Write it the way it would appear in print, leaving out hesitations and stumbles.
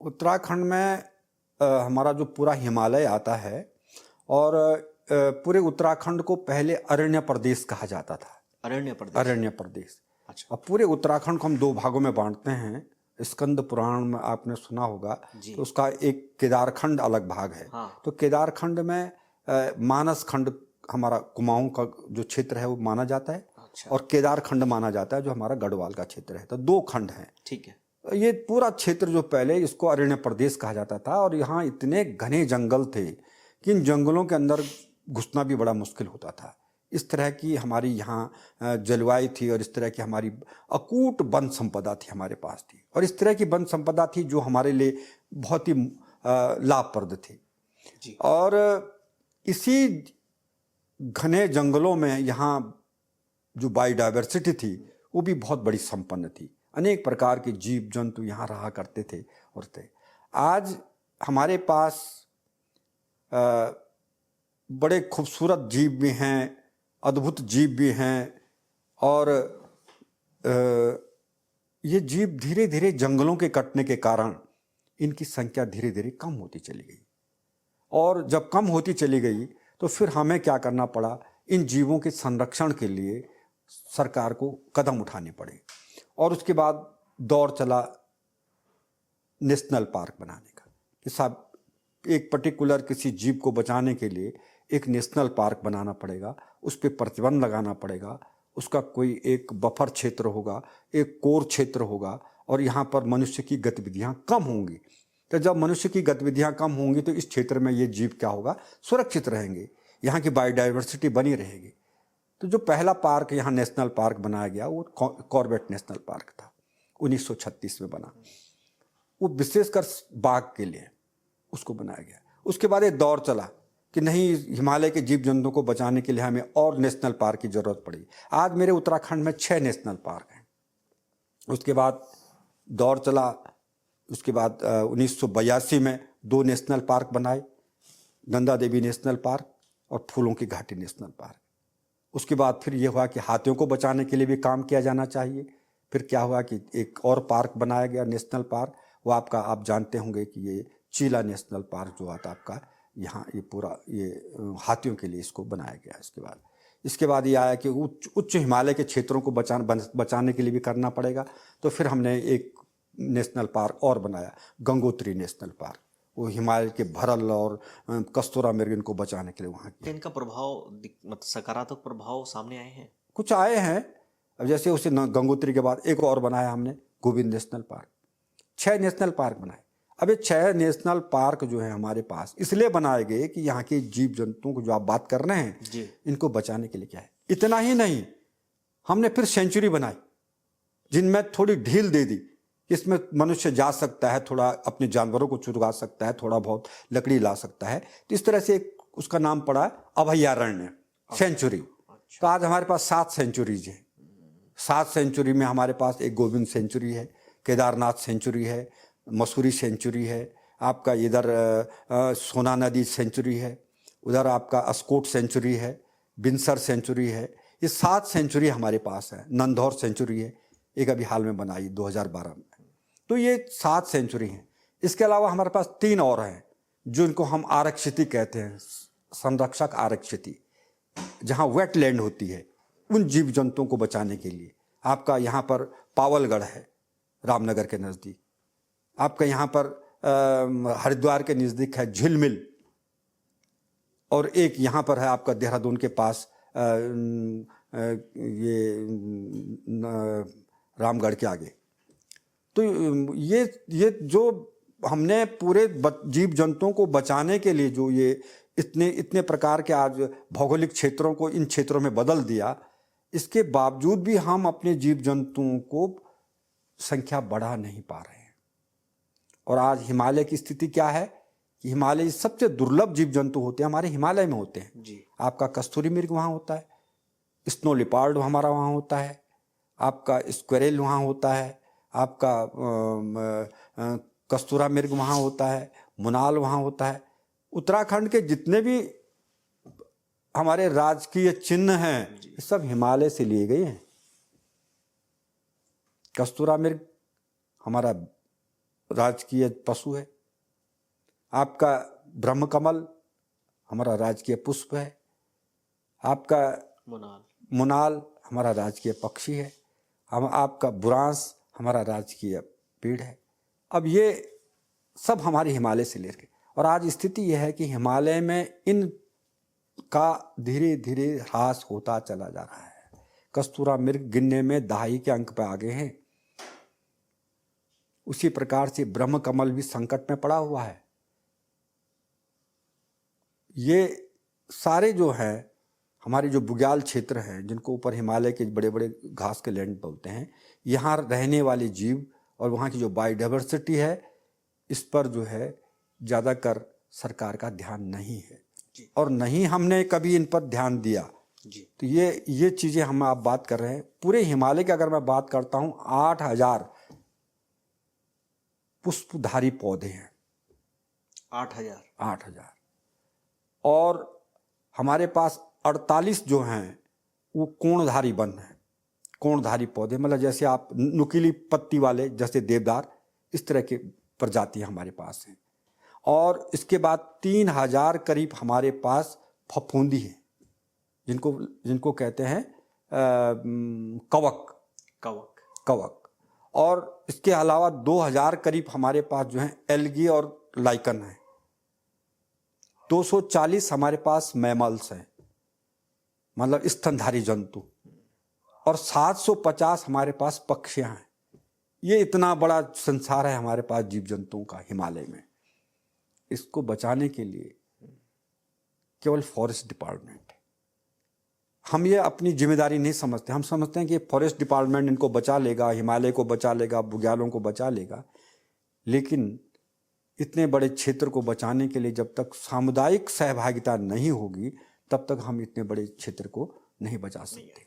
उत्तराखंड में हमारा जो पूरा हिमालय आता है और पूरे उत्तराखंड को पहले अरण्य प्रदेश कहा जाता था। अरण्य प्रदेश। अच्छा। अब पूरे उत्तराखंड को हम दो भागों में बांटते हैं। स्कंद पुराण में आपने सुना होगा, तो उसका एक केदारखंड अलग भाग है। हाँ। तो केदारखंड में मानस खंड हमारा कुमाऊं का जो क्षेत्र है वो माना जाता है। अच्छा। और केदारखंड माना जाता है जो हमारा गढ़वाल का क्षेत्र है। तो दो खंड हैं। ठीक है। ये पूरा क्षेत्र जो पहले इसको अरण्य प्रदेश कहा जाता था और यहाँ इतने घने जंगल थे कि इन जंगलों के अंदर घुसना भी बड़ा मुश्किल होता था। इस तरह की हमारी यहाँ जलवायु थी और इस तरह की हमारी अकूट वन संपदा थी हमारे पास थी। और इस तरह की वन संपदा थी जो हमारे लिए बहुत ही लाभप्रद थी जी। और इसी घने जंगलों में यहाँ जो बायोडाइवर्सिटी थी वो भी बहुत बड़ी संपन्न थी। अनेक प्रकार के जीव जंतु यहाँ रहा करते थे और थे। आज हमारे पास बड़े खूबसूरत जीव भी हैं, अद्भुत जीव भी हैं और ये जीव धीरे धीरे जंगलों के कटने के कारण इनकी संख्या धीरे धीरे कम होती चली गई। और जब कम होती चली गई तो फिर हमें क्या करना पड़ा, इन जीवों के संरक्षण के लिए सरकार को कदम उठाने पड़े। और उसके बाद दौर चला नेशनल पार्क बनाने का कि साहब एक पर्टिकुलर किसी जीव को बचाने के लिए एक नेशनल पार्क बनाना पड़ेगा, उस पर प्रतिबंध लगाना पड़ेगा, उसका कोई एक बफर क्षेत्र होगा, एक कोर क्षेत्र होगा और यहाँ पर मनुष्य की गतिविधियाँ कम होंगी। तो जब मनुष्य की गतिविधियाँ कम होंगी तो इस क्षेत्र में ये जीव क्या होगा, सुरक्षित रहेंगे, यहाँ की बायोडाइवर्सिटी बनी रहेगी। तो जो पहला पार्क यहाँ नेशनल पार्क बनाया गया वो कॉर्बेट नेशनल पार्क था, 1936 में बना। वो विशेषकर बाघ के लिए उसको बनाया गया। उसके बाद एक दौर चला कि नहीं, हिमालय के जीव जंतुओं को बचाने के लिए हमें और नेशनल पार्क की जरूरत पड़ी। आज मेरे उत्तराखंड में 6 नेशनल पार्क हैं। उसके बाद दौर चला, उसके बाद 1982 में 2 नेशनल पार्क बनाए, नंदा देवी नेशनल पार्क और फूलों की घाटी नेशनल पार्क। उसके बाद फिर ये हुआ कि हाथियों को बचाने के लिए भी काम किया जाना चाहिए। फिर क्या हुआ कि एक और पार्क बनाया गया नेशनल पार्क, वो आपका आप जानते होंगे कि ये चीला नेशनल पार्क जो आता आपका यहाँ, ये पूरा ये हाथियों के लिए इसको बनाया गया। इसके बाद ये आया कि उच्च हिमालय के क्षेत्रों को बचाने के लिए भी करना पड़ेगा। तो फिर हमने एक नेशनल पार्क और बनाया, गंगोत्री नेशनल पार्क। वो हिमालय के भरल और कस्तूरा मृग इनको बचाने के लिए वहाँ तो इनका प्रभाव मतलब सकारात्मक प्रभाव सामने आए हैं? कुछ आए हैं। अब जैसे उसे गंगोत्री के बाद एक और बनाया हमने, Govind national park. 6 national park बनाए। अब ये 6 नेशनल पार्क जो है हमारे पास इसलिए बनाए गए कि यहाँ के जीव जंतुओं को जो आप बात कर रहे हैं जी, इनको बचाने के लिए क्या है। इतना ही नहीं, हमने फिर सेंचुरी बनाई जिनमें थोड़ी ढील दे दी, इसमें मनुष्य जा सकता है, थोड़ा अपने जानवरों को चुरा सकता है, थोड़ा बहुत लकड़ी ला सकता है। तो इस तरह से उसका नाम पड़ा अभयारण्य सेंचुरी। तो आज हमारे पास 7 सेंचुरीज हैं। 7 सेंचुरी में हमारे पास एक गोविंद सेंचुरी है, केदारनाथ सेंचुरी है, मसूरी सेंचुरी है, आपका इधर सोना नदी सेंचुरी है, उधर आपका अस्कोट सेंचुरी है, बिनसर सेंचुरी है। ये 7 सेंचुरी हमारे पास है। नंदौर सेंचुरी है, एक अभी हाल में बनाई 2012 में। तो ये 7 सेंचुरी हैं। इसके अलावा हमारे पास 3 और हैं जो इनको हम आरक्षिति कहते हैं, संरक्षक आरक्षिति, जहाँ वेटलैंड होती है उन जीव जंतुओं को बचाने के लिए। आपका यहाँ पर पावलगढ़ है रामनगर के नज़दीक, आपका यहाँ पर हरिद्वार के नज़दीक है झिलमिल, और एक यहाँ पर है आपका देहरादून के पास ये रामगढ़ के आगे। तो ये जो हमने पूरे जीव जंतुओं को बचाने के लिए जो ये इतने प्रकार के आज भौगोलिक क्षेत्रों को इन क्षेत्रों में बदल दिया, इसके बावजूद भी हम अपने जीव जंतुओं को संख्या बढ़ा नहीं पा रहे हैं। और आज हिमालय की स्थिति क्या है कि हिमालय सबसे दुर्लभ जीव जंतु होते हैं हमारे हिमालय में होते हैं जी। आपका कस्तूरी मृग वहाँ होता है, स्नो लिपार्ड हमारा वहाँ होता है, आपका स्क्वेरेल वहाँ होता है, आपका कस्तूरा मृग वहाँ होता है, मुनाल वहाँ होता है। उत्तराखंड के जितने भी हमारे राजकीय चिन्ह हैं सब हिमालय से लिए गए हैं। कस्तूरा मृग हमारा राजकीय पशु है, आपका ब्रह्मकमल हमारा राजकीय पुष्प है, आपका मुनाल, मुनाल हमारा राजकीय पक्षी है, हम आपका बुरांस हमारा राजकीय पेड़ है। अब ये सब हमारे हिमालय से लेकर, और आज स्थिति यह है कि हिमालय में इन का धीरे धीरे ह्रास होता चला जा रहा है। कस्तूरा मृग गिनने में दहाई के अंक पर आगे हैं। उसी प्रकार से ब्रह्मकमल भी संकट में पड़ा हुआ है। ये सारे जो हैं हमारे जो बुग्याल क्षेत्र हैं, जिनको ऊपर हिमालय के बड़े बड़े घास के लैंड बोलते हैं, यहाँ रहने वाले जीव और वहाँ की जो बायोडाइवर्सिटी है, इस पर जो है ज़्यादातर सरकार का ध्यान नहीं है, और नहीं हमने कभी इन पर ध्यान दिया जी। तो ये चीज़ें हम आप बात कर रहे हैं। पूरे हिमालय की अगर मैं बात करता हूँ, 8,000 पुष्पधारी पौधे हैं। 8,000 और हमारे पास 48 जो हैं वो कोणधारी वन हैं। कोणधारी पौधे मतलब जैसे आप नुकीली पत्ती वाले, जैसे देवदार, इस तरह के प्रजातियां हमारे पास हैं। और इसके बाद 3,000 करीब हमारे पास फफूंदी है, जिनको कहते हैं कवक। और इसके अलावा 2,000 करीब हमारे पास जो है एल्गी और लाइकन है। 240 हमारे पास मैमल्स हैं, मतलब स्तनधारी जंतु, और 750 हमारे पास पक्षियां हैं। ये इतना बड़ा संसार है हमारे पास जीव जंतुओं का हिमालय में। इसको बचाने के लिए केवल फॉरेस्ट डिपार्टमेंट है। हम ये अपनी जिम्मेदारी नहीं समझते। हम समझते हैं कि फॉरेस्ट डिपार्टमेंट इनको बचा लेगा, हिमालय को बचा लेगा, बुग्यालों को बचा लेगा। लेकिन इतने बड़े क्षेत्र को बचाने के लिए जब तक सामुदायिक सहभागिता नहीं होगी, तब तक हम इतने बड़े क्षेत्र को नहीं बचा सकते।